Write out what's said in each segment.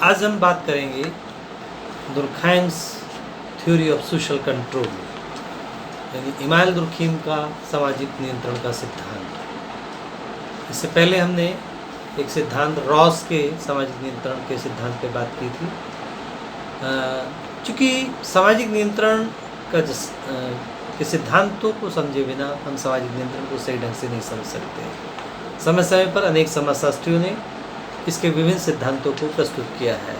आज हम बात करेंगे दुर्खाइम्स थ्योरी ऑफ सोशल कंट्रोल, यानी इमानुएल दुर्खीम का सामाजिक नियंत्रण का सिद्धांत। इससे पहले हमने एक सिद्धांत रॉस के सामाजिक नियंत्रण के सिद्धांत पे बात की थी। चूँकि सामाजिक नियंत्रण का के सिद्धांतों को समझे बिना हम सामाजिक नियंत्रण को सही ढंग से नहीं समझ सकते। समय समय पर अनेक समाजशास्त्रियों ने इसके विभिन्न सिद्धांतों को प्रस्तुत किया है।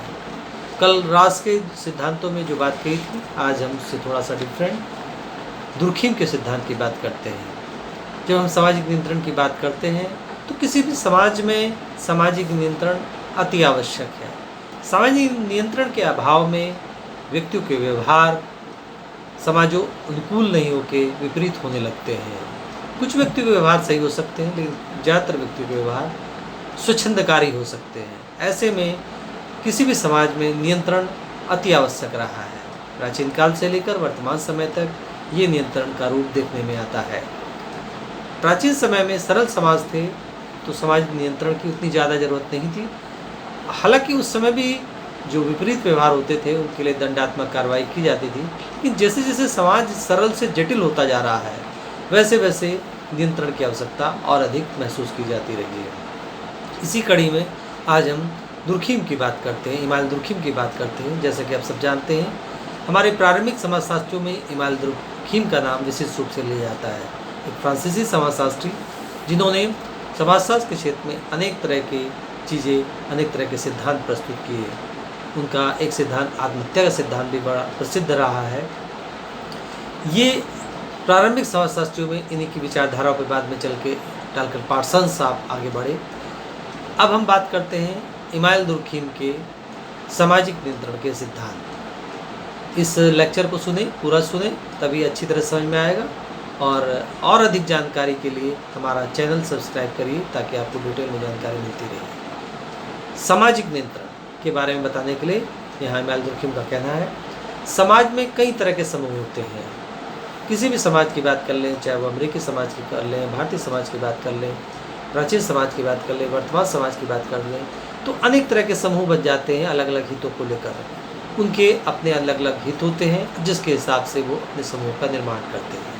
कल रॉस के सिद्धांतों में जो बात कही थी, आज हम उससे थोड़ा सा डिफरेंट दुर्खीम के सिद्धांत की बात करते हैं। जब हम सामाजिक नियंत्रण की बात करते हैं तो किसी भी समाज में सामाजिक नियंत्रण अति आवश्यक है। सामाजिक नियंत्रण के अभाव में व्यक्तियों के व्यवहार समाजोनुकूल नहीं होकर विपरीत होने लगते हैं। कुछ व्यक्तियों के व्यवहार सही हो सकते हैं, लेकिन ज़्यादातर व्यक्तियों के व्यवहार स्वच्छंदकारी हो सकते हैं। ऐसे में किसी भी समाज में नियंत्रण अति आवश्यक रहा है। प्राचीन काल से लेकर वर्तमान समय तक ये नियंत्रण का रूप देखने में आता है। प्राचीन समय में सरल समाज थे तो समाज नियंत्रण की उतनी ज़्यादा ज़रूरत नहीं थी। हालांकि उस समय भी जो विपरीत व्यवहार होते थे उनके लिए दंडात्मक कार्रवाई की जाती थी, लेकिन जैसे जैसे समाज सरल से जटिल होता जा रहा है वैसे वैसे नियंत्रण की आवश्यकता और अधिक महसूस की जाती रही है। इसी कड़ी में आज हम दुर्खीम की बात करते हैं, इमानुएल दुर्खीम की बात करते हैं। जैसे कि आप सब जानते हैं, हमारे प्रारंभिक समाजशास्त्रियों में इमानुएल दुर्खीम का नाम विशेष रूप से लिया जाता है। एक फ्रांसीसी समाजशास्त्री जिन्होंने समाजशास्त्र के क्षेत्र में अनेक तरह की चीज़ें, अनेक तरह के सिद्धांत प्रस्तुत किए। उनका एक सिद्धांत आत्महत्या का सिद्धांत भी बड़ा प्रसिद्ध रहा है। ये प्रारंभिक समाजशास्त्रियों में इन्हीं की विचारधाराओं पर बाद में चल के डालकर पार्सन साहब आगे बढ़े। अब हम बात करते हैं इमानुएल दुर्खीम के सामाजिक नियंत्रण के सिद्धांत। इस लेक्चर को सुने, पूरा सुने, तभी अच्छी तरह समझ में आएगा। और अधिक जानकारी के लिए हमारा चैनल सब्सक्राइब करिए ताकि आपको डिटेल में जानकारी मिलती रहे। सामाजिक नियंत्रण के बारे में बताने के लिए यहाँ इमानुएल दुर्खीम का कहना है, समाज में कई तरह के समूह होते हैं। किसी भी समाज की बात कर लें, चाहे वो अमेरिकी समाज की कर लें, भारतीय समाज की बात कर लें, प्राचीन समाज की बात कर लें, वर्तमान समाज की बात कर लें, तो अनेक तरह के समूह बन जाते हैं अलग अलग हितों को लेकर। उनके अपने अलग अलग हित होते हैं जिसके हिसाब से वो अपने समूह का निर्माण करते हैं।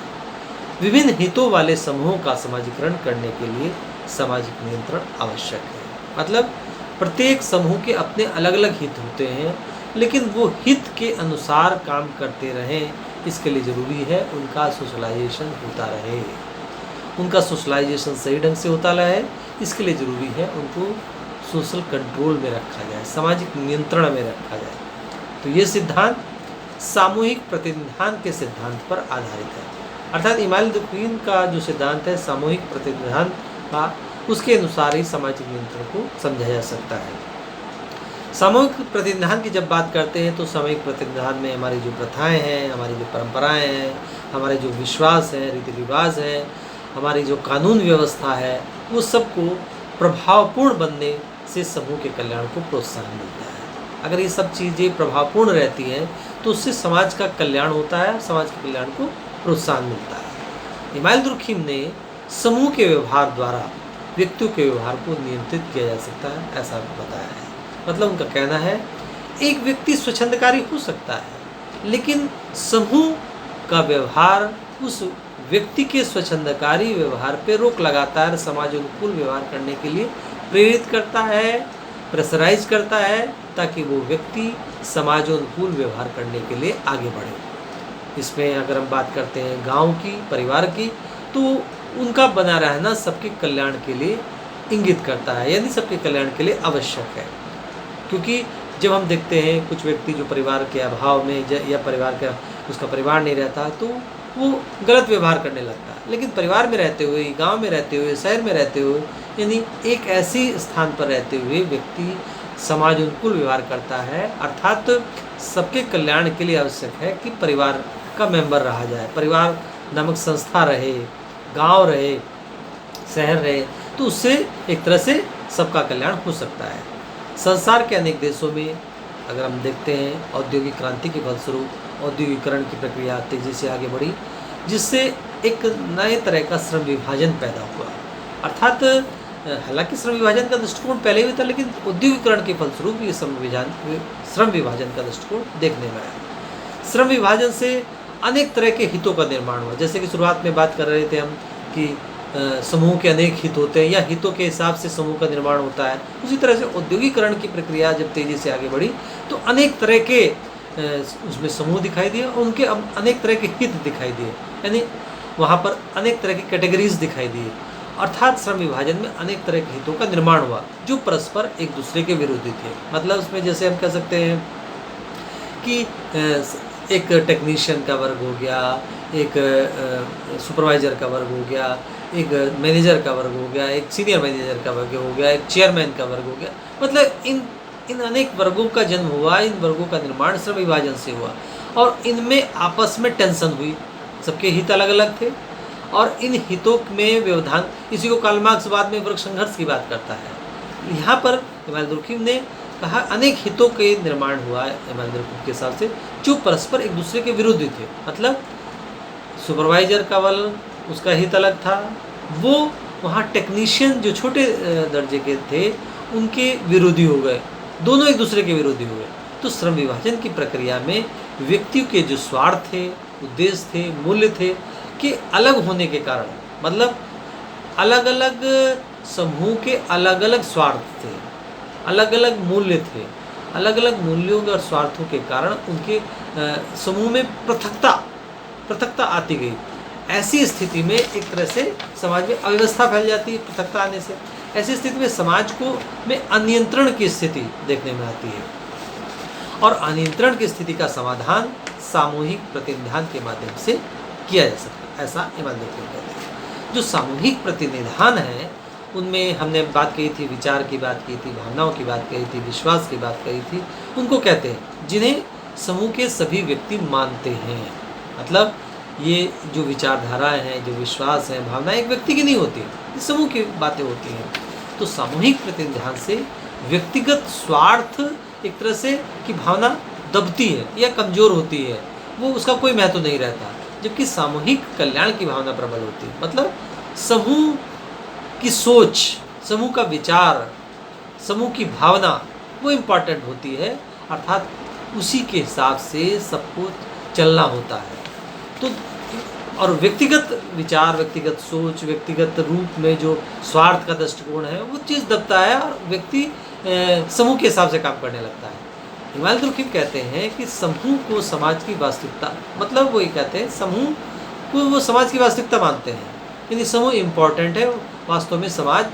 विभिन्न हितों वाले समूहों का समाजीकरण करने के लिए सामाजिक नियंत्रण आवश्यक है। मतलब प्रत्येक समूह के अपने अलग अलग हित होते हैं, लेकिन वो हित के अनुसार काम करते रहें, इसके लिए ज़रूरी है उनका सोशलाइजेशन होता रहे। उनका सोशलाइजेशन सही ढंग से होता रहे, इसके लिए ज़रूरी है उनको सोशल कंट्रोल में रखा जाए, सामाजिक नियंत्रण में रखा जाए। तो ये सिद्धांत सामूहिक प्रतिनिधान के सिद्धांत पर आधारित है। अर्थात इमानुएल दुर्खीम का जो सिद्धांत है सामूहिक प्रतिनिधान का, उसके अनुसार ही सामाजिक नियंत्रण को समझा जा सकता है। सामूहिक प्रतिनिधान की जब बात करते हैं तो सामूहिक प्रतिनिधान में हमारी जो प्रथाएं हैं, हमारी जो परंपराएं हैं, हमारे जो विश्वास हैं, रीति रिवाज हैं, हमारी जो कानून व्यवस्था है, वो सबको प्रभावपूर्ण बनने से समूह के कल्याण को प्रोत्साहन मिलता है। अगर ये सब चीज़ें प्रभावपूर्ण रहती हैं तो उससे समाज का कल्याण होता है, समाज के कल्याण को प्रोत्साहन मिलता है। इमानुएल दुर्खीम ने समूह के व्यवहार द्वारा व्यक्तियों के व्यवहार को नियंत्रित किया जा सकता है, ऐसा बताया है। मतलब उनका कहना है एक व्यक्ति स्वच्छंदकारी हो सकता है, लेकिन समूह का व्यवहार उस व्यक्ति के स्वच्छंदकारी व्यवहार पर रोक लगाता है, समाज अनुकूल व्यवहार करने के लिए प्रेरित करता है, प्रेशराइज करता है, ताकि वो व्यक्ति समाजोनुकूल व्यवहार करने के लिए आगे बढ़े। इसमें अगर हम बात करते हैं गांव की, परिवार की, तो उनका बना रहना सबके कल्याण के लिए इंगित करता है, यानी सबके कल्याण के लिए आवश्यक है। क्योंकि जब हम देखते हैं कुछ व्यक्ति जो परिवार के अभाव में या परिवार का उसका परिवार नहीं रहता तो वो गलत व्यवहार करने लगता है, लेकिन परिवार में रहते हुए, गांव में रहते हुए, शहर में रहते हुए, यानी एक ऐसी स्थान पर रहते हुए व्यक्ति समाज अनुकूल व्यवहार करता है। अर्थात सबके कल्याण के लिए आवश्यक है कि परिवार का मेंबर रहा जाए, परिवार नामक संस्था रहे, गांव रहे, शहर रहे, तो उससे एक तरह से सबका कल्याण हो सकता है। संसार के अनेक देशों में अगर हम देखते हैं औद्योगिक क्रांति के फलस्वरूप औद्योगिकरण की प्रक्रिया तेज़ी से आगे बढ़ी, जिससे एक नए तरह का श्रम विभाजन पैदा हुआ। अर्थात हालांकि श्रम विभाजन का दृष्टिकोण पहले भी था, लेकिन औद्योगिकरण के फलस्वरूप ये श्रम विभाजन का दृष्टिकोण देखने में आया। श्रम विभाजन से अनेक तरह के हितों का निर्माण हुआ। जैसे कि शुरुआत में बात कर रहे थे हम कि समूह के अनेक हित होते हैं या हितों के हिसाब से समूह का निर्माण होता है। उसी तरह से औद्योगिकरण की प्रक्रिया जब तेज़ी से आगे बढ़ी तो अनेक तरह के उसमें समूह दिखाई दिए और उनके अनेक तरह के हित दिखाई दिए, यानी वहाँ पर अनेक तरह की कैटेगरीज दिखाई दी। अर्थात श्रम विभाजन में अनेक तरह के हितों का निर्माण हुआ जो परस्पर एक दूसरे के विरोधी थे। मतलब उसमें जैसे हम कह सकते हैं कि एक टेक्नीशियन का वर्ग हो गया, एक सुपरवाइज़र का वर्ग हो गया, एक मैनेजर का वर्ग हो गया, एक सीनियर मैनेजर का वर्ग हो गया, एक चेयरमैन का वर्ग हो गया। मतलब इन अनेक वर्गों का जन्म हुआ, इन वर्गों का निर्माण श्रम विभाजन से हुआ और इनमें आपस में टेंशन हुई। सबके हित अलग अलग थे और इन हितों में व्यवधान, इसी को कार्ल मार्क्स बाद में वर्ग संघर्ष की बात करता है। यहाँ पर इमानुएल दुर्खिम ने कहा अनेक हितों के निर्माण हुआ इमानुएल दुर्खिम के हिसाब से जो परस्पर एक दूसरे के विरोधी थे। मतलब सुपरवाइजर का वर्ग उसका हित अलग था, वो वहाँ टेक्नीशियन जो छोटे दर्जे के थे उनके विरोधी हो गए, दोनों एक दूसरे के विरोधी हो गए। तो श्रम विभाजन की प्रक्रिया में व्यक्तियों के जो स्वार्थ थे, उद्देश्य थे, मूल्य थे के अलग होने के कारण, मतलब अलग अलग समूह के अलग अलग स्वार्थ थे, अलग अलग मूल्य थे, अलग अलग मूल्यों और स्वार्थों के कारण उनके समूह में पृथकता आती गई। ऐसी स्थिति में एक तरह से समाज में अव्यवस्था फैल जाती है पृथकता आने से। ऐसी स्थिति में समाज को में अनियंत्रण की स्थिति देखने में आती है और अनियंत्रण की स्थिति का समाधान सामूहिक प्रतिनिधान के माध्यम से किया जा सकता है, ऐसा इमानुएल दुर्खिम कहते हैं। जो सामूहिक प्रतिनिधान है उनमें हमने बात कही थी, विचार की बात की थी, भावनाओं की बात कही थी, विश्वास की बात कही थी, उनको कहते हैं जिन्हें समूह के सभी व्यक्ति मानते हैं। मतलब ये जो विचारधाराएं हैं, जो विश्वास हैं, भावनाएं एक व्यक्ति की नहीं होती, ये समूह की बातें होती हैं। तो सामूहिक प्रतिनिधान से व्यक्तिगत स्वार्थ एक तरह से की भावना दबती है या कमज़ोर होती है, वो उसका कोई महत्व नहीं रहता, जबकि सामूहिक कल्याण की भावना प्रबल होती है। मतलब समूह की सोच, समूह का विचार, समूह की भावना वो इम्पॉर्टेंट होती है, अर्थात उसी के हिसाब से सबको चलना होता है। तो और व्यक्तिगत विचार, व्यक्तिगत सोच, व्यक्तिगत रूप में जो स्वार्थ का दृष्टिकोण है वो चीज़ दबता है और व्यक्ति समूह के हिसाब से काम करने लगता है। इमानुएल दुर्खिम कहते हैं कि समूह को समाज की वास्तविकता, मतलब वो ये कहते हैं समूह को वो समाज की वास्तविकता मानते हैं, यानी समूह इम्पॉर्टेंट है, वास्तव में समाज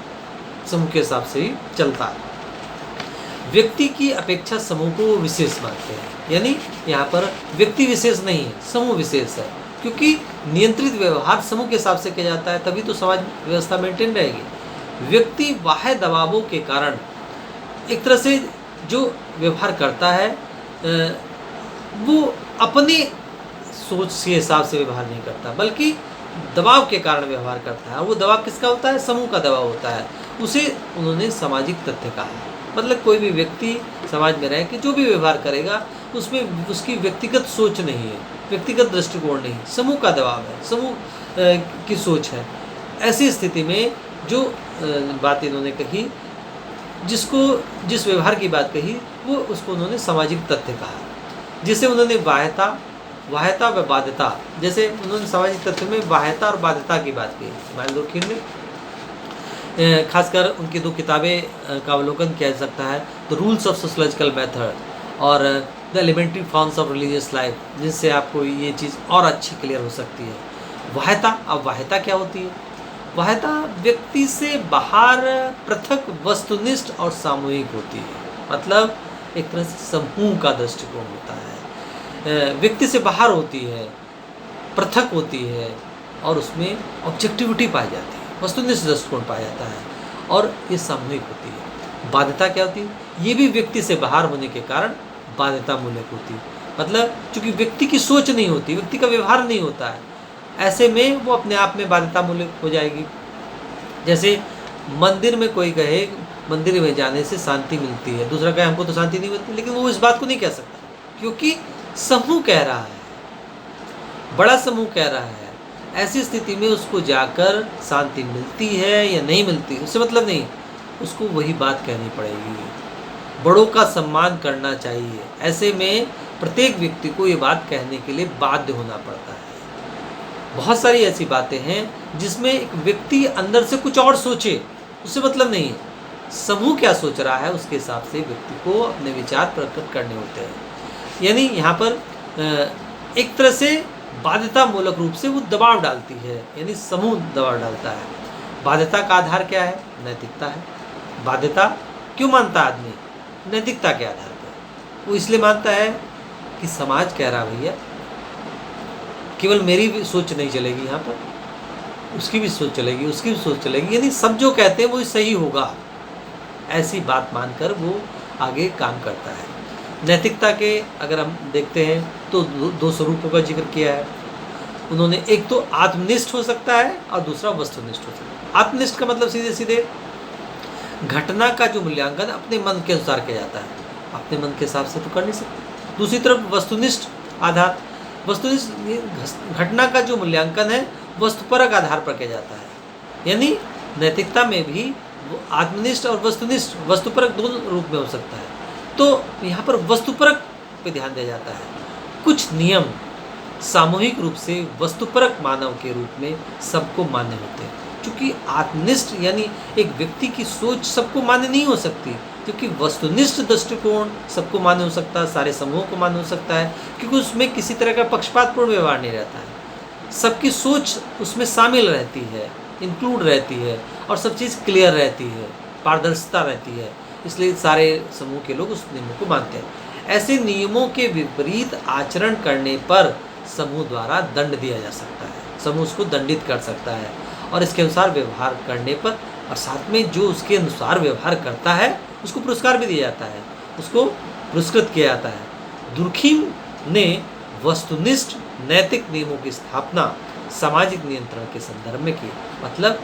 समूह के हिसाब से ही चलता है। व्यक्ति की अपेक्षा समूह को विशेष मानते हैं, यानी यहाँ पर व्यक्ति विशेष नहीं है, समूह विशेष है, क्योंकि नियंत्रित व्यवहार समूह के हिसाब से किया जाता है, तभी तो समाज व्यवस्था मेंटेन रहेगी। व्यक्ति बाह्य दबावों के कारण एक तरह से जो व्यवहार करता है वो अपने सोच के हिसाब से व्यवहार नहीं करता, बल्कि दबाव के कारण व्यवहार करता है। वो दबाव किसका होता है? समूह का दबाव होता है। उसे उन्होंने सामाजिक तथ्य कहा है। मतलब कोई भी व्यक्ति समाज में रहे कि जो भी व्यवहार करेगा उसमें उसकी व्यक्तिगत सोच नहीं है, व्यक्तिगत दृष्टिकोण नहीं, समूह का दबाव है, समूह की सोच है। ऐसी स्थिति में जो बात इन्होंने कही, जिस व्यवहार की बात कही, वो उसको उन्होंने सामाजिक तथ्य कहा, जिसे उन्होंने बाह्यता व बाध्यता, जैसे उन्होंने सामाजिक तथ्य में बाह्यता और बाध्यता की बात की। इमानुएल दुर्खिम ने खासकर उनकी दो किताबें का अवलोकन किया जा सकता है, the rules of sociological method और the elementary forms of religious life, जिससे आपको ये चीज़ और अच्छी क्लियर हो सकती है। बाह्यता, अब बाह्यता क्या होती है? बाह्यता व्यक्ति से बाहर पृथक, वस्तुनिष्ठ और सामूहिक होती है। मतलब एक तरह से समूह का दृष्टिकोण होता है, व्यक्ति से बाहर होती है, पृथक होती है और उसमें ऑब्जेक्टिविटी पाई जाती है, वस्तुनिष्ठ दृष्टिकोण पाया जाता है और ये सामूहिक होती है। बाध्यता क्या होती है? ये भी व्यक्ति से बाहर होने के कारण बाध्यता मूलक होती है। मतलब चूँकि व्यक्ति की सोच नहीं होती, व्यक्ति का व्यवहार नहीं होता है, ऐसे में वो अपने आप में बाध्यता मूलक हो जाएगी। जैसे मंदिर में कोई कहे मंदिर में जाने से शांति मिलती है, दूसरा कहे हमको तो शांति नहीं मिलती, लेकिन वो इस बात को नहीं कह सकता क्योंकि समूह कह रहा है, बड़ा समूह कह रहा है, ऐसी स्थिति में उसको जाकर शांति मिलती है या नहीं मिलती उससे मतलब नहीं, उसको वही बात कहनी पड़ेगी। बड़ों का सम्मान करना चाहिए। ऐसे में प्रत्येक व्यक्ति को ये बात कहने के लिए बाध्य होना पड़ता है। बहुत सारी ऐसी बातें हैं जिसमें एक व्यक्ति अंदर से कुछ और सोचे, उससे मतलब नहीं है, समूह क्या सोच रहा है उसके हिसाब से व्यक्ति को अपने विचार प्रकट करने होते हैं। यानी यहाँ पर एक तरह से बाध्यतामूलक रूप से वो दबाव डालती है, यानी समूह दबाव डालता है। बाध्यता का आधार क्या है? नैतिकता है। बाध्यता क्यों मानता है आदमी? नैतिकता के आधार पर। वो इसलिए मानता है कि समाज कह रहा भैया, केवल मेरी भी सोच नहीं चलेगी, यहाँ पर उसकी भी सोच चलेगी, उसकी भी सोच चलेगी, यानी सब जो कहते हैं वो सही होगा, ऐसी बात मानकर वो आगे काम करता है। नैतिकता के अगर हम देखते हैं तो दो स्वरूपों का जिक्र किया है उन्होंने। एक तो आत्मनिष्ठ हो सकता है और दूसरा वस्तुनिष्ठ हो सकता है। आत्मनिष्ठ का मतलब सीधे सीधे घटना का जो मूल्यांकन अपने मन के अनुसार किया जाता है, अपने मन के हिसाब से तो कर नहीं सकते। दूसरी तरफ वस्तुनिष्ठ आधार, वस्तुनिष्ठ घटना का जो मूल्यांकन है वस्तुपरक आधार पर किया जाता है। यानी नैतिकता में भी आत्मनिष्ठ और वस्तुनिष्ठ, वस्तुपरक दोनों रूप में हो सकता है। तो यहाँ पर वस्तुपरक पे ध्यान दिया जाता है। कुछ नियम सामूहिक रूप से वस्तुपरक मानव के रूप में सबको मान्य होते हैं, क्योंकि आत्मनिष्ठ यानी एक व्यक्ति की सोच सबको मान्य नहीं हो सकती, क्योंकि वस्तुनिष्ठ दृष्टिकोण सबको मान्य हो सकता है, सारे समूह को मान्य हो सकता है, क्योंकि उसमें किसी तरह का पक्षपातपूर्ण व्यवहार नहीं रहता है। सबकी सोच उसमें शामिल रहती है, इंक्लूड रहती है, और सब चीज़ क्लियर रहती है, पारदर्शिता रहती है, इसलिए सारे समूह के लोग उस नियमों को मानते हैं। ऐसे नियमों के विपरीत आचरण करने पर समूह द्वारा दंड दिया जा सकता है, समूह उसको दंडित कर सकता है, और इसके अनुसार व्यवहार करने पर, और साथ में जो उसके अनुसार व्यवहार करता है उसको पुरस्कार भी दिया जाता है, उसको पुरस्कृत किया जाता है। दुर्खीम ने वस्तुनिष्ठ नैतिक नियमों की स्थापना सामाजिक नियंत्रण के संदर्भ में की। मतलब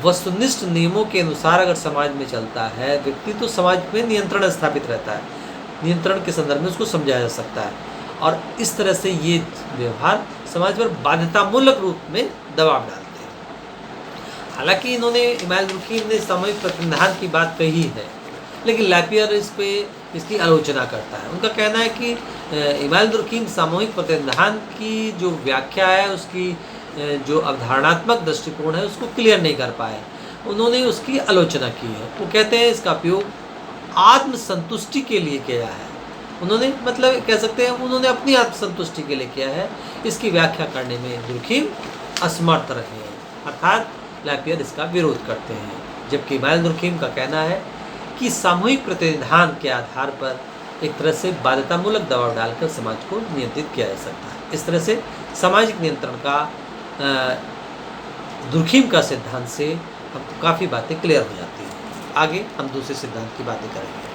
वस्तुनिष्ठ नियमों के अनुसार अगर समाज में चलता है व्यक्ति, तो समाज में नियंत्रण स्थापित रहता है, नियंत्रण के संदर्भ में उसको समझाया जा सकता है, और इस तरह से ये व्यवहार समाज पर बाध्यतामूलक रूप में दबाव डालते हैं। हालांकि इमानुएल दुर्खीम ने सामूहिक प्रतिनिधान की बात कही है, लेकिन लैपियर इस पे इसकी आलोचना करता है। उनका कहना है कि इमानुएल दुर्खीम सामूहिक प्रतिनिधान की जो व्याख्या है, उसकी जो अवधारणात्मक दृष्टिकोण है उसको क्लियर नहीं कर पाए, उन्होंने उसकी आलोचना की है। वो कहते हैं इसका उपयोग आत्मसंतुष्टि के लिए किया है। उन्होंने मतलब कह सकते हैं उन्होंने अपनी आत्मसंतुष्टि के लिए किया है, इसकी व्याख्या करने में दुर्खीम असमर्थ रहे, अर्थात लैपियर इसका विरोध करते हैं। जबकि इमानुएल दुर्खीम का कहना है कि सामूहिक प्रतिनिधान के आधार पर एक तरह से बाध्यतामूलक दबाव डालकर समाज को नियंत्रित किया जा सकता है। इस तरह से सामाजिक नियंत्रण का दुर्खीम का सिद्धांत से हमको काफ़ी बातें क्लियर हो जाती हैं। आगे हम दूसरे सिद्धांत की बातें करेंगे।